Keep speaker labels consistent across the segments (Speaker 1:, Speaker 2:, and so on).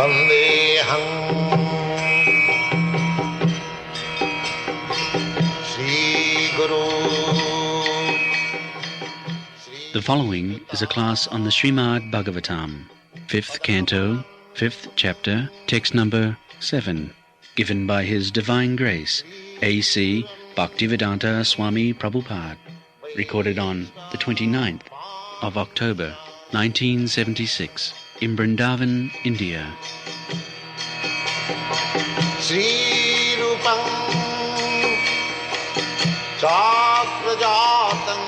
Speaker 1: Vandeham Sri Guru.
Speaker 2: The following is a class on the Srimad Bhagavatam, 5th Canto, 5th Chapter, text number 7, given by His Divine Grace, A.C. Bhaktivedanta Swami Prabhupada, recorded on the 29th of October, 1976, in Vrindavan, India.
Speaker 1: Sri Rupam Chakrajatam.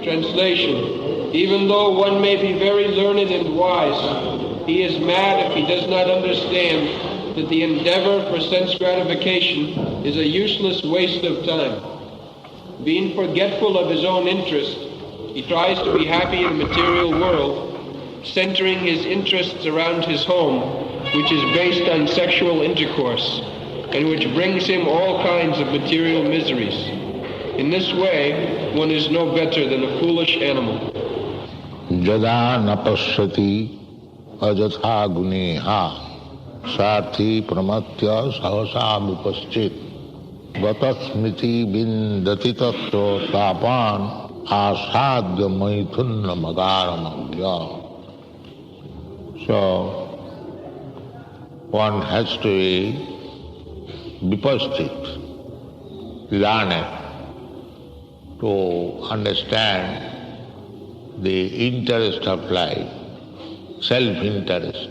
Speaker 3: Translation. Even though one may be very learned and wise, he is mad if he does not understand that the endeavor for sense gratification is a useless waste of time. Being forgetful of his own interest, he tries to be happy in the material world, centering his interests around his home, which is based on sexual intercourse, and which brings him all kinds of material miseries. In this way, one is no better than a foolish animal.
Speaker 4: Jada napashyati ajatha guneha sarthi pramatya sahasa vipaschit vatasmiti bindati tattva tapan asadya maithunna magaramagya. So, one has to be vipaschit, learned, to understand the interest of life, self-interest.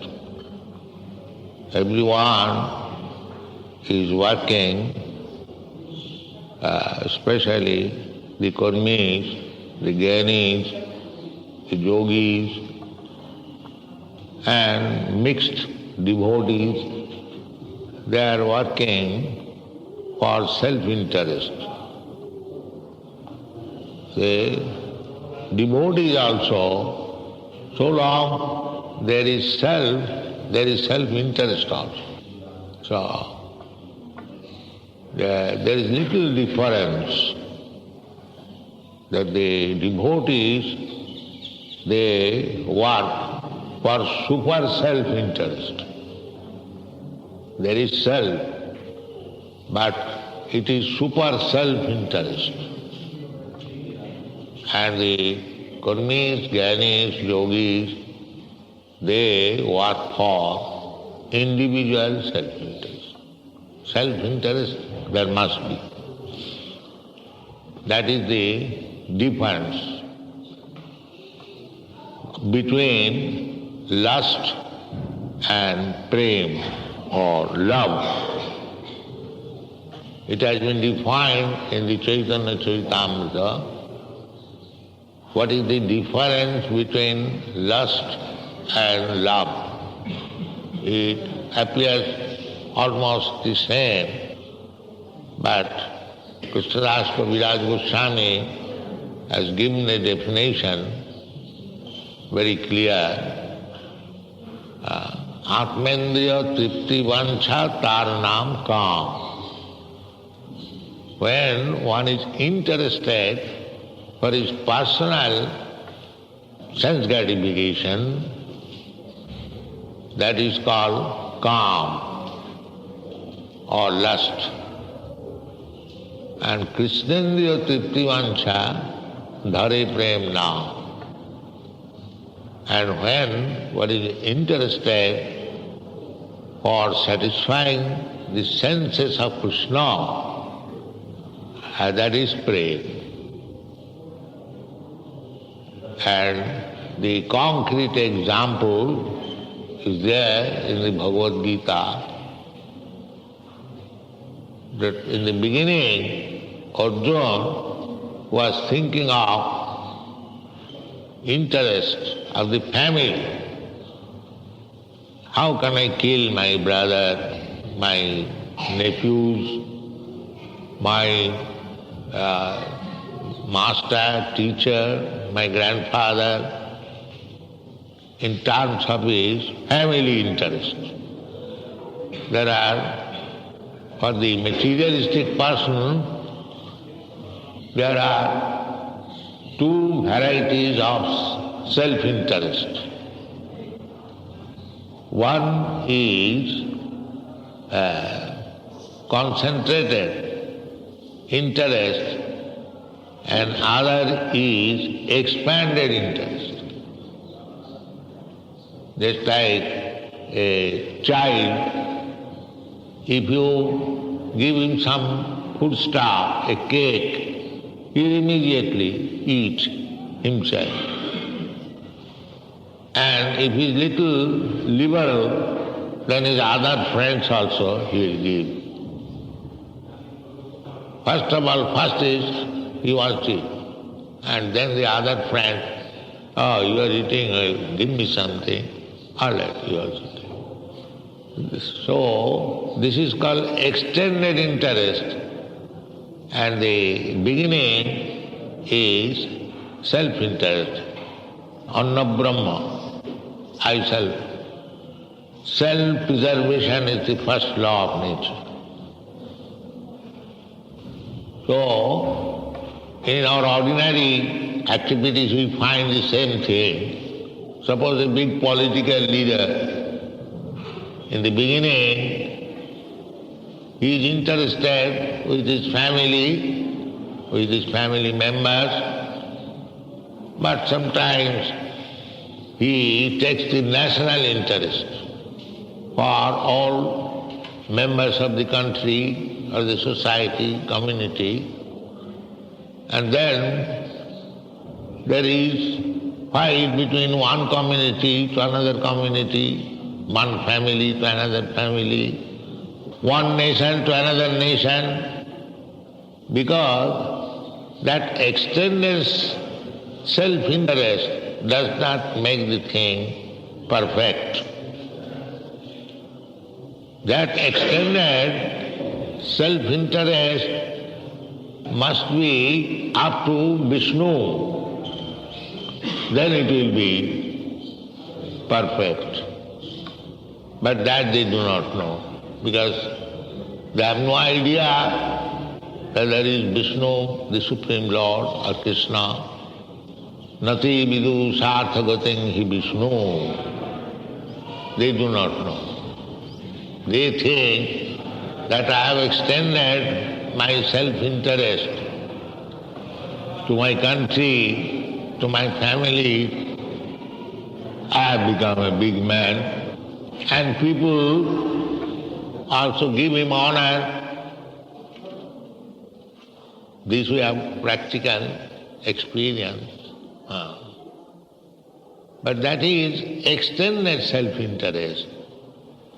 Speaker 4: Everyone is working, especially the karmis, the jnanis, the yogis, and mixed devotees. They are working for self-interest. The devotees also, so long there is self-interest also. So, there is little difference that the devotees, they work for super self-interest. There is self, but it is super self-interest. And the karmis, jnanis, yogis, they work for individual self-interest. Self-interest there must be. That is the difference between lust and prem or love. It has been defined in the Chaitanya Charitamrita. What is the difference between lust and love? It appears almost the same, but Krishnadas Kaviraj Goswami has given a definition very clear. Atmendriya tripti vancha tar naam kam. When one is interested for his personal sense gratification, that is called kam or lust. And Krishnendriya tripti vancha dhare prem now. And when one is interested for satisfying the senses of Krishna, that is prem. And the concrete example is there in the Bhagavad Gita, that in the beginning Arjuna was thinking of interest of the family. How can I kill my brother, my nephews, my master, teacher, my grandfather, in terms of his family interest. There are, for the materialistic person, there are two varieties of self-interest. One is concentrated interest and other is expanded interest. Just like a child, if you give him some foodstuff, a cake, he will immediately eat himself. And if he is little liberal, then his other friends also he will give. First of all, first is he wants to eat. And then the other friend, oh, you are eating, give me something. All right, you also take. So, this is called extended interest. And the beginning is self-interest. Anna Brahma, I self. Self-preservation is the first law of nature. So, in our ordinary activities we find the same thing. Suppose a big political leader, in the beginning, he is interested with his family members, but sometimes he takes the national interest for all members of the country or the society, community, and then there is fight between one community to another community, one family to another family, one nation to another nation, because that extended self-interest does not make the thing perfect. That extended self-interest must be up to Vishnu. Then it will be perfect. But that they do not know, because they have no idea that there is Vishnu, the Supreme Lord, or Krishna. Nati vidu sarthagating hi Vishnu. They do not know. They think that I have extended my self-interest to my country, to my family. I have become a big man. And people also give him honor. This we have practical experience. But that is extended self-interest.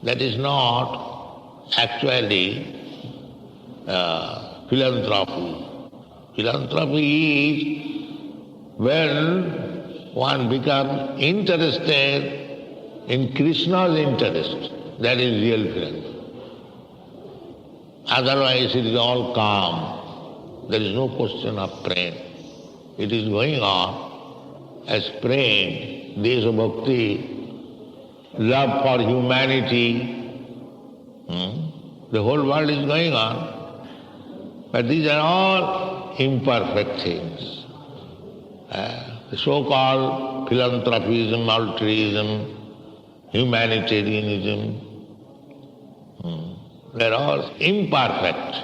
Speaker 4: That is not actually philanthropy. Philanthropy is when one becomes interested in Krishna's interest. That is real philanthropy. Otherwise it is all calm. There is no question of praying. It is going on as praying, Desha Bhakti, love for humanity. The whole world is going on. But these are all imperfect things. The so-called philanthropism, altruism, humanitarianism, they are all imperfect.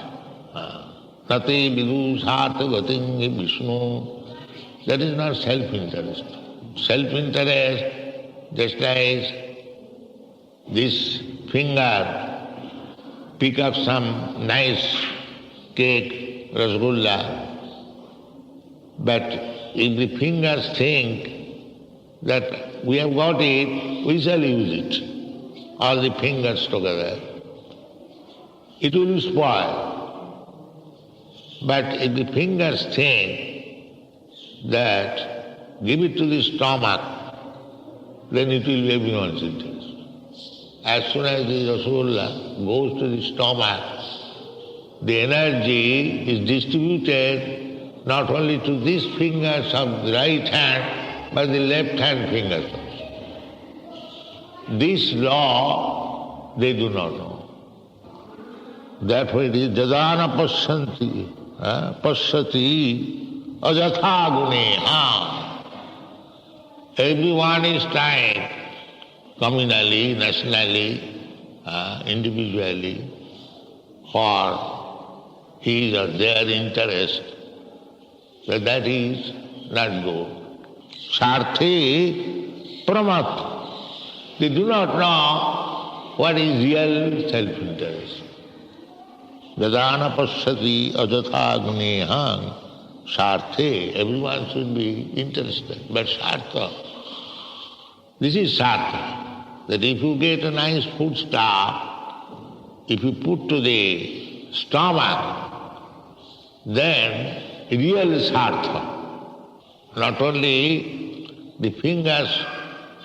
Speaker 4: Nati vidu sarthagating hi Vishnu. That is not self-interest. Self-interest, just as this finger pick up some nice cake, rasgulla, but if the fingers think that we have got it, we shall use it, all the fingers together, it will spoil. But if the fingers think that give it to the stomach, then it will be everyone's interest. As soon as the rasgulla goes to the stomach, the energy is distributed not only to these fingers of the right hand, but the left hand fingers also. This law they do not know. Therefore it is jadana pasyati ajatha guneha. Everyone is trying, communally, nationally, individually, for his or their interest, so that is not good. Sarthi pramat. They do not know what is real self-interest. Vedana pasyati ajatha guneha sarthe. Everyone should be interested. But sartha, this is sartha. That if you get a nice food stuff, if you put to the stomach, then real sartha. Not only the fingers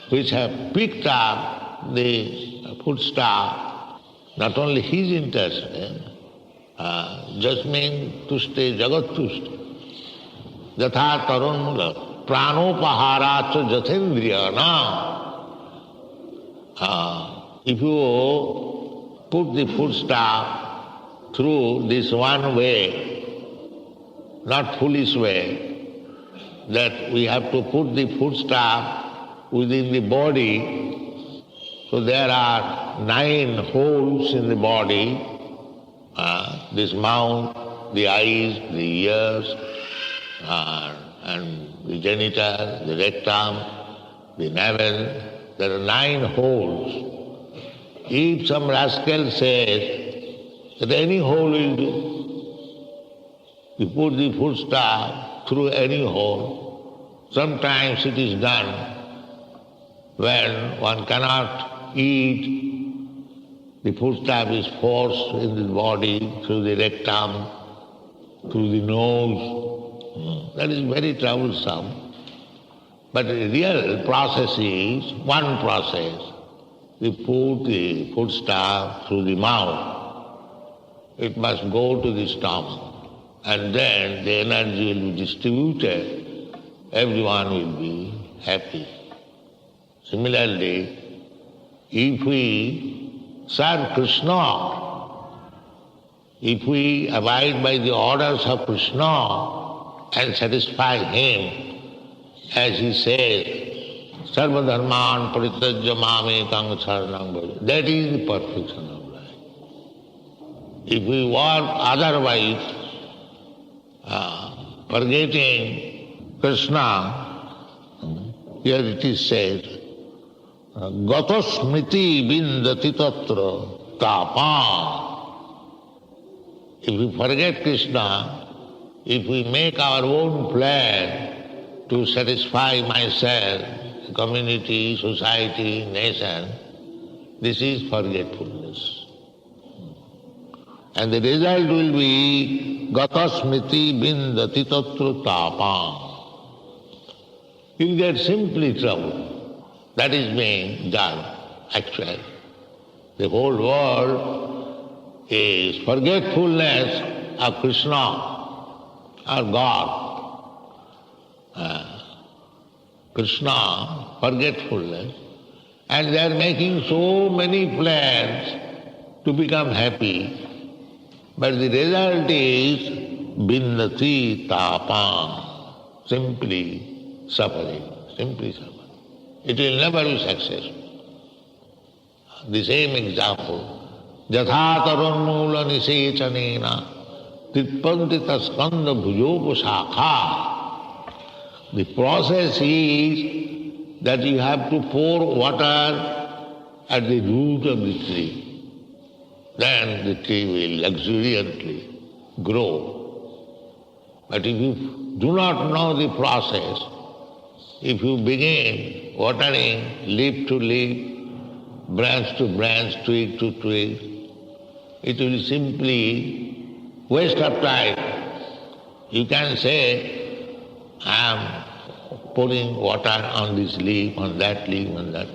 Speaker 4: which have picked up the food stuff, not only he is interested, just mean to stay jagat tushti. Jatha tarunmula pranopaharacha jathendriyana. If you put the food stuff through this one way, not foolish way, that we have to put the food stuff within the body, so there are 9 holes in the body, this mouth, the eyes, the ears, and the genital, the rectum, the navel. There are 9 holes. If some rascal says that any hole will do, you put the food stuff through any hole. Sometimes it is done when one cannot eat, the food stuff is forced in the body through the rectum, through the nose. That is very troublesome. But the real process is one process. We put the food stuff through the mouth. It must go to the stomach. And then the energy will be distributed. Everyone will be happy. Similarly, if we serve Krishna, if we abide by the orders of Krishna and satisfy him, as he says, sarva dharman parityajya mamekam saranam bhaja. That is the perfection of life. If we work otherwise, forgetting Krishna, here it is said, gata smriti bindati tatra tapa. If we forget Krishna, if we make our own plan to satisfy myself, community, society, nation, this is forgetfulness. And the result will be gata smriti bindati tatra tapa. You get simply trouble. That is being done, actually. The whole world is forgetfulness of Krishna, or God. Krishna, forgetfulness, and they are making so many plans to become happy, but the result is bindati tapa, simply suffering. It will never be successful. The same example, jatha tarunmula nisechanena titpanti taskanda bhujopa shakha. The process is that you have to pour water at the root of the tree. Then the tree will luxuriantly grow. But if you do not know the process, if you begin watering leaf to leaf, branch to branch, twig to twig, it will simply waste of time. You can say, I am pouring water on this leaf, on that leaf, on that.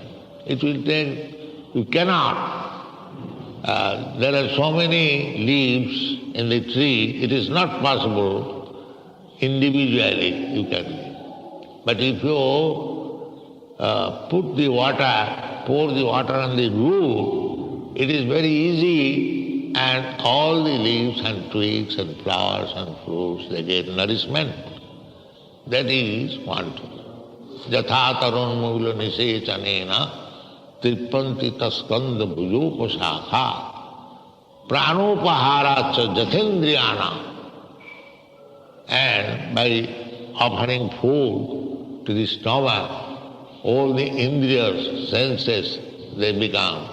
Speaker 4: It will take, you cannot. There are so many leaves in the tree, it is not possible individually you can. But if you put the water, pour the water on the root, it is very easy, and all the leaves and twigs and flowers and fruits, they get nourishment. That is quantum. Yatha taranmula nisechanena tripanti taskanda bhujopasakha pranopaharacha jathendriyana. And by offering food to the stomach, all the indriyas, senses, they become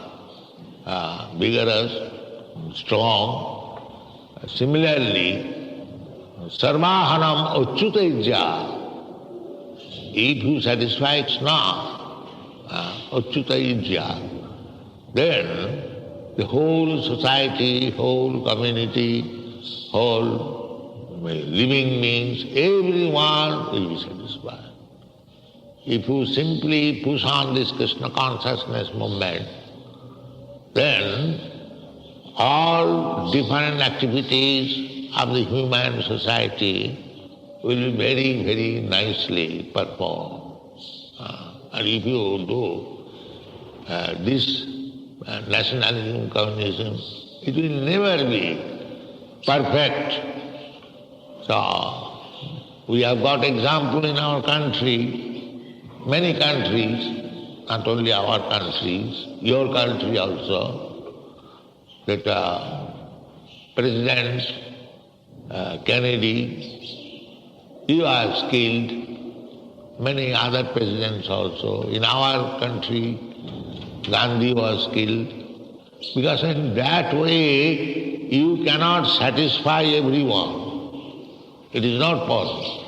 Speaker 4: vigorous, strong. Similarly, sarvahanam achyutaijya. If you satisfy Krishna, achyutaijya, then the whole society, whole community, whole living beings, everyone will be satisfied. If you simply push on this Krishna consciousness movement, then all different activities of the human society will be very, very nicely performed. And if you do this nationalism, communism, it will never be perfect. So, we have got example in our country, many countries, not only our countries, your country also, that President Kennedy, he was killed, many other presidents also. In our country, Gandhi was killed, because in that way you cannot satisfy everyone. It is not possible.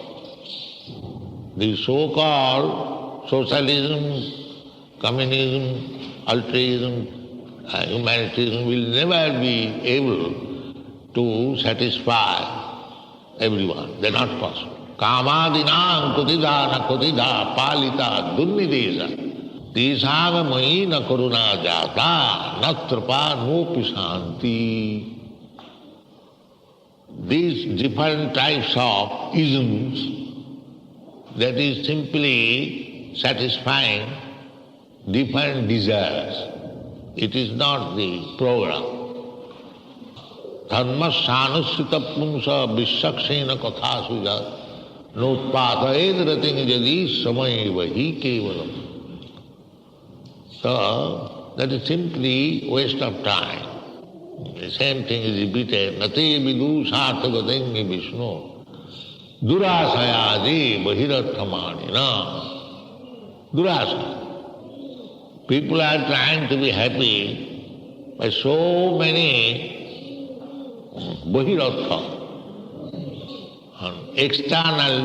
Speaker 4: The so-called socialism, communism, altruism, humanitarianism will never be able to satisfy everyone. They are not possible. Kamadinam kutidana kutida palita dunnidesa tisanga maina karuna jata natrapa nopi shanti. These different types of isms, that is simply satisfying different desires. It is not the program. Dharma sanusrita pumsa vishaksena katha suja notpathaed rating jadi samayeva hi kevalam. So, that is simply waste of time. The same thing is repeated. Nate vidu sarthagatengi Vishnu durasayadi bahirathamanina. Durasa. People are trying to be happy by so many bahiratha, external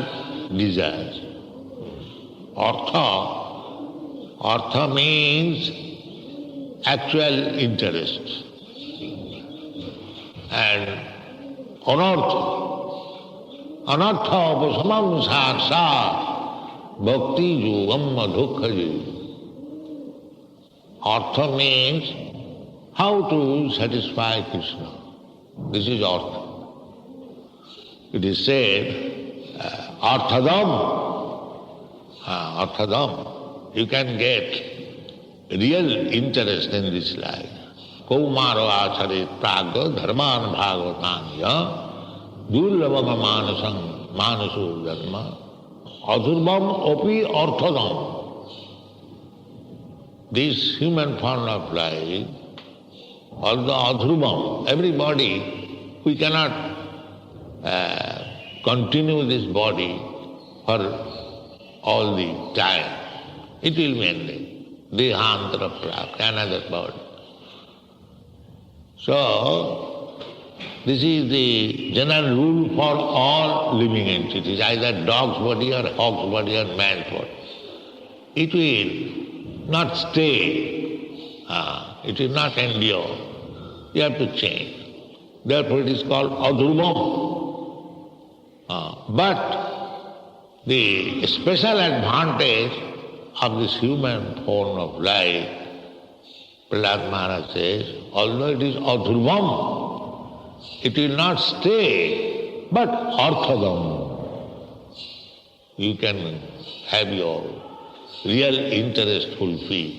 Speaker 4: desires. Artha means actual interest. And anartha upasamam saksat bhakti yogam madhukhaji. Artha means how to satisfy Krishna. This is artha. It is said, arthadam, you can get real interest in this life. Kaumaro acharit pragya dharman bhagavatanya durlabham manasu dharma adhurbam opi arthadam. This human form of life, although adhurbam, everybody, we cannot continue this body for all the time. It will be ended. Dehantara prapta, another body. So, this is the general rule for all living entities, either dog's body or hog's body or man's body. It will not stay, it will not endure. You have to change. Therefore it is called adhurvam. But the special advantage of this human form of life, Prahlad Maharaj says, although it is adhurvam, it will not stay, but arthadam. You can have your real interest fulfilled.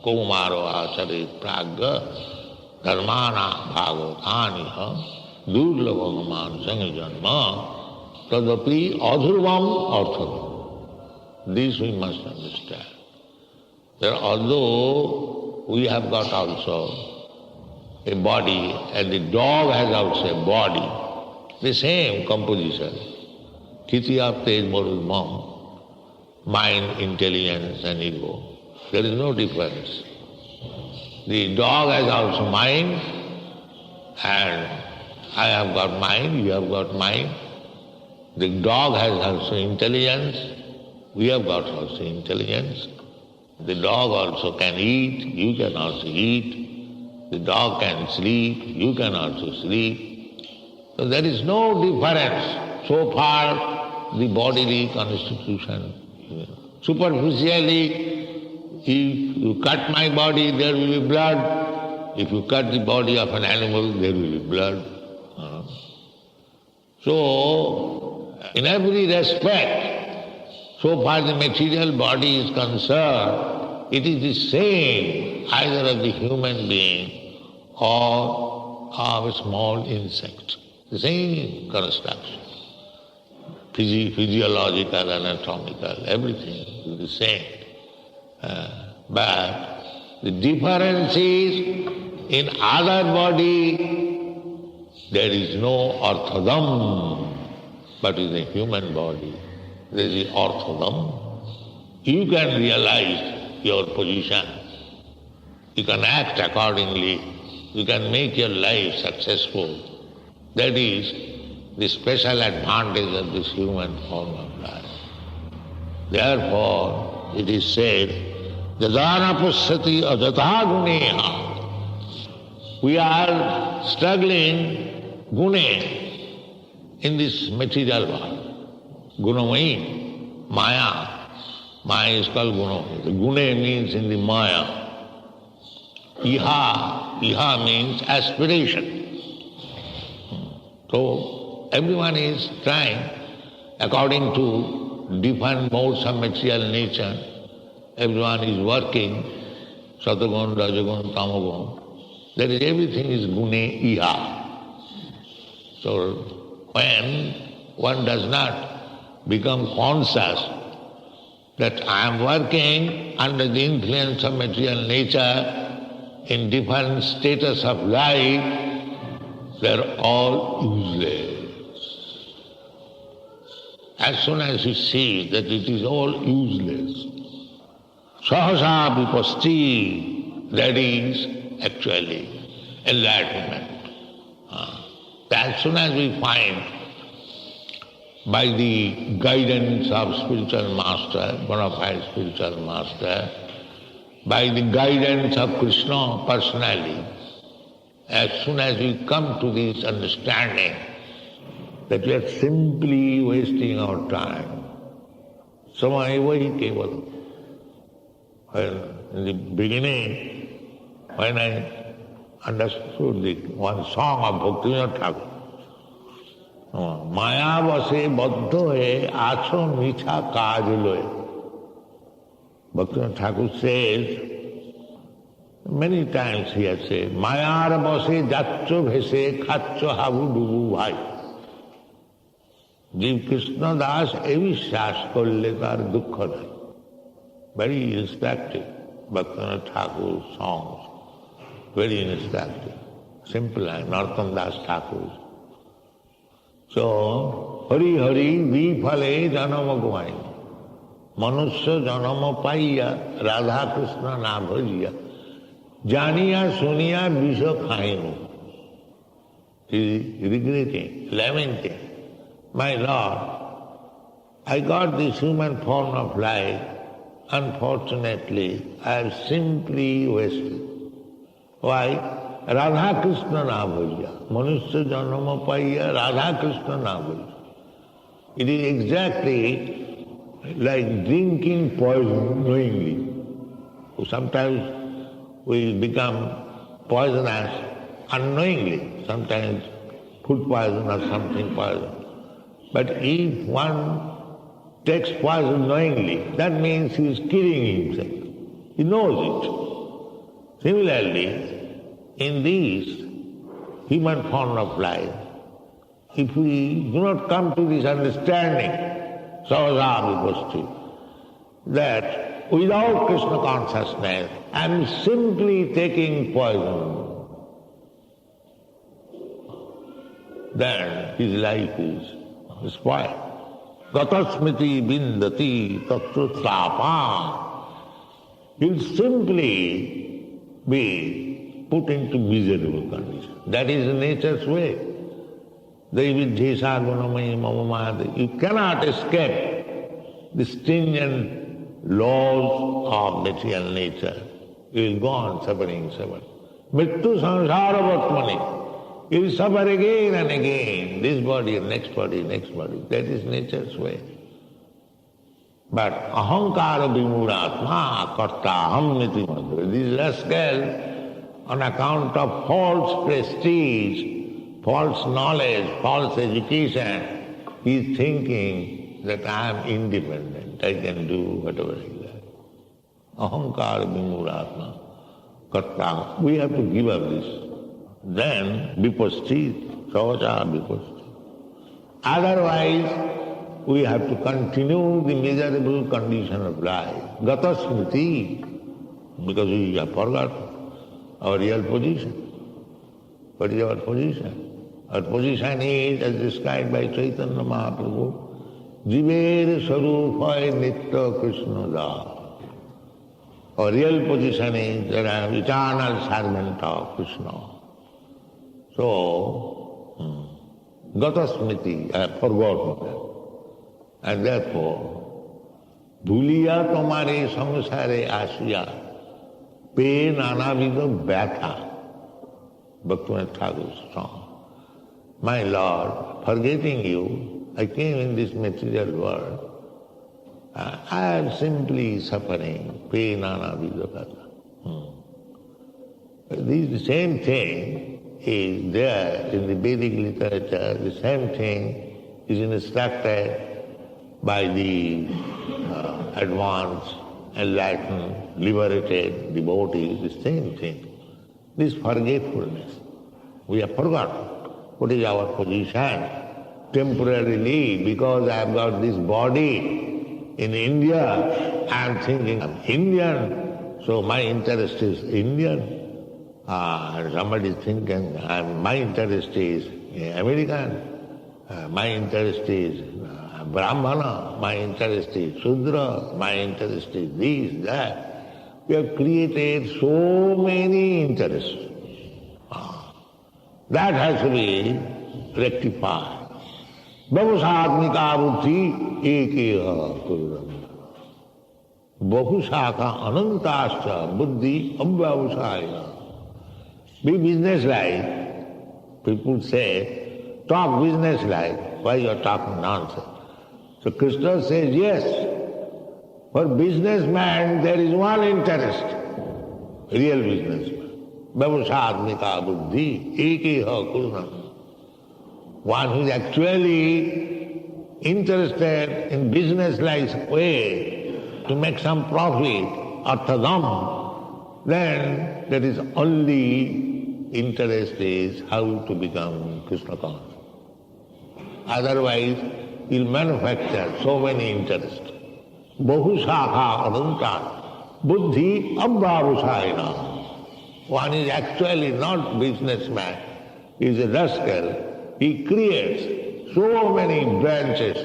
Speaker 4: Kaumaro acharit pragya dharmana bhagavataniha durlabham manasanga janma tadapi adhurvam artham. This we must understand. That although we have got also a body and the dog has also a body, the same composition, Titya Tej Marudmam, mind, intelligence and ego. There is no difference. The dog has also mind, and I have got mind, you have got mind. The dog has also intelligence, we have got also intelligence. The dog also can eat, you can also eat. The dog can sleep, you can also sleep. So there is no difference so far the bodily constitution. Superficially, if you cut my body, there will be blood. If you cut the body of an animal, there will be blood. So, in every respect, so far the material body is concerned, it is the same either of the human being or of a small insect. The same construction. Physiological, anatomical, everything is the same. But the difference is, in other body, there is no arthadam, but in the human body, there is the arthadam. You can realize your position. You can act accordingly. You can make your life successful. That is the special advantage of this human form of life. Therefore, it is said, Jadana Pussati Ajata Guneha. We are struggling gune in this material world. Gunamai, Maya. Maya is called Guna. Gune means in the Maya. Iha means aspiration. So everyone is trying, according to different modes of material nature, everyone is working, Satagun, Rajagun, Tamagun. That is, everything is gune iha. So when one does not become conscious that I am working under the influence of material nature in different status of life, they are all useless. As soon as you see that it is all useless, sahasa vipasti, that is actually enlightenment. As soon as we find, by the guidance of spiritual master, bona fide spiritual master, by the guidance of Krishna personally, as soon as we come to this understanding that we are simply wasting our time, samaya keval. In the beginning, when I understood the one song of Bhaktivinoda Thakur, Maya base baddho hai, acho micha kaj loe. Bhaktivinoda Thakur says, many times he has said, Mayar base jaccho bhese khacho habu dubu bhai. Jiv Krishna Das evishyas korle tar dukkha nai. Very instructive, Bhaktivinoda Thakur's songs. Very instructive. Simple line, Narottam Das Thakur's. So, Hari Hari Vifale Janama Gumai. Manusya Janama Paiya Radha Krishna Na Bhajiya. Janiya Suniya Visha Khainu. He is regretting, lamenting. My Lord, I got this human form of life. Unfortunately, I have simply wasted. Why? Radha Krishna na bhajya. Manusya janama paiya Radha Krishna na bhajya. It is exactly like drinking poison knowingly. Sometimes we become poisonous unknowingly. Sometimes food poison or something poison. But if one takes poison knowingly, that means he is killing himself. He knows it. Similarly, in this human form of life, If we do not come to this understanding, that without Krishna consciousness, I am simply taking poison, then his life is spoiled. Gatasmiti bindati tatrutapa. He'll simply be put into miserable condition. That is nature's way. You cannot escape the stringent laws of material nature. You will go on suffering. Mrittu samsaravatmani. You will suffer again and again, this body, next body, next body. That is nature's way. But ahankara vimuratma karta ahamiti madhura. This rascal, on account of false prestige, false knowledge, false education, he is thinking that I am independent, I can do whatever I like. Ahankara vimuratma karta. We have to give up this. Then vipasti, savacha vipasti. Otherwise, we have to continue the miserable condition of life. Gatasmriti, because we have forgotten our real position. What is our position? Our position is, as described by Chaitanya Mahaprabhu, Jiver Sarupaya Nitya Krishna Da. Our real position is that I am eternal servant of Krishna. So, Gatasmriti, I have forgotten that. And therefore, Bhuliya tomare samsare asya, pe nanavido batha. Bhaktivinoda Thakur's song. My Lord, forgetting you, I came in this material world. I am simply suffering, pe nanavido batha. The same thing is there in the Vedic literature, the same thing is instructed by the advanced, enlightened, liberated devotees, the same thing. This forgetfulness. We have forgotten what is our position. Temporarily, because I have got this body in India, I am thinking I'm Indian, so my interest is Indian. Somebody is thinking my interest is American, my interest is Brahmana, my interest is Shudra, my interest is this, that. We have created so many interests. That has to be rectified. Bahusatmika buddhi ekeha kururam. Bahusaka anantascha buddhi abhyavasaya. Be business-like. People say, talk business-like. Why you are talking nonsense? So Krishna says, yes, for businessman there is one interest, real businessman. Bhavasatmika buddhi, ekeha kulnam. One who is actually interested in business-like way to make some profit, arthadam, then that is only interest is how to become Krishna conscious. Otherwise, he'll manufacture so many interests. Bahusakha ananta buddhi abhyavasayana. One is actually not businessman, he is a rascal. He creates so many branches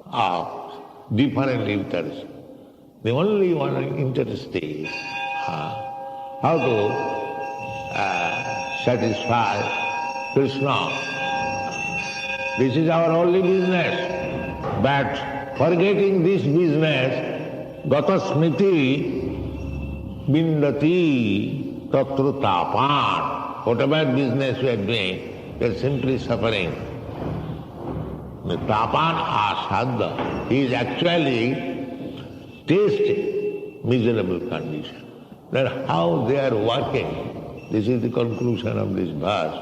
Speaker 4: of different interests. The only one interest is how to satisfy Krishna. This is our only business. But forgetting this business, gatasmiti bindati tatrutapan. Whatever business we are doing, we are simply suffering. The tapan asadha, he is actually tasting miserable condition. Then how they are working, this is the conclusion of this verse,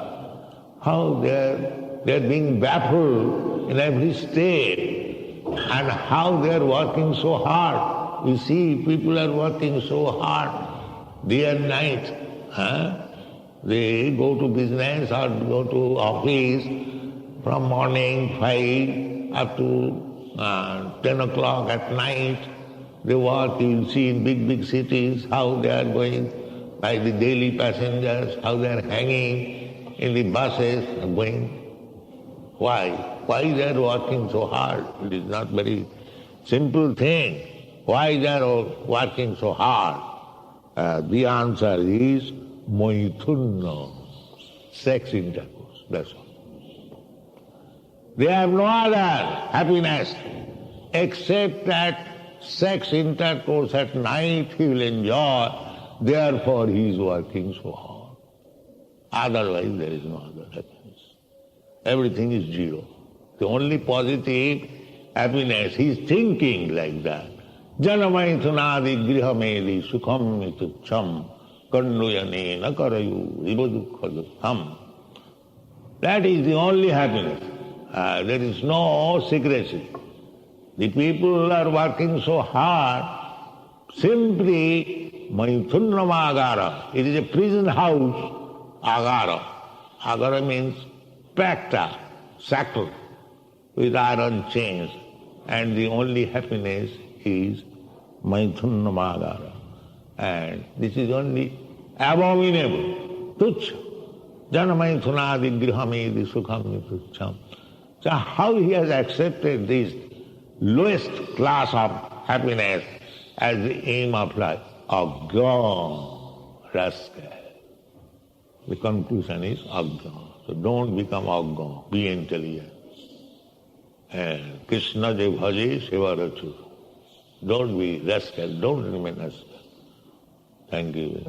Speaker 4: how they are being baffled in every state, and how they are working so hard. You see, people are working so hard, day and night. They go to business or go to office from morning 5 up to 10 o'clock at night. They walk, you'll see in big cities how they are going, by the daily passengers, how they are hanging in the buses going. Why? Why they are working so hard? It is not very simple thing. Why they are working so hard? The answer is Maithunna, sex intercourse, that's all. They have no other happiness except that sex intercourse at night he will enjoy, therefore he is working so hard. Otherwise there is no other happiness. Everything is zero. The only positive happiness, he is thinking like that. Janamaithunadi grihamedi sukham mitucham kanduyane nakarayu ibadukhadham. That is the only happiness. There is no secrecy. The people are working so hard, simply Maithunam agara. It is a prison house, agara. Agara means packed up, shackled with iron chains. And the only happiness is Maithunam agara. And this is only abominable, tuchha. Janamaithunadi grihamedi sukham tuchham. So how he has accepted this lowest class of happiness as the aim of life? Agyan, rascal. The conclusion is agyan. So don't become agyan, be intelligent. And Krishna je bhaje seva rachu. Don't be rascal, don't remain rascal. Thank you.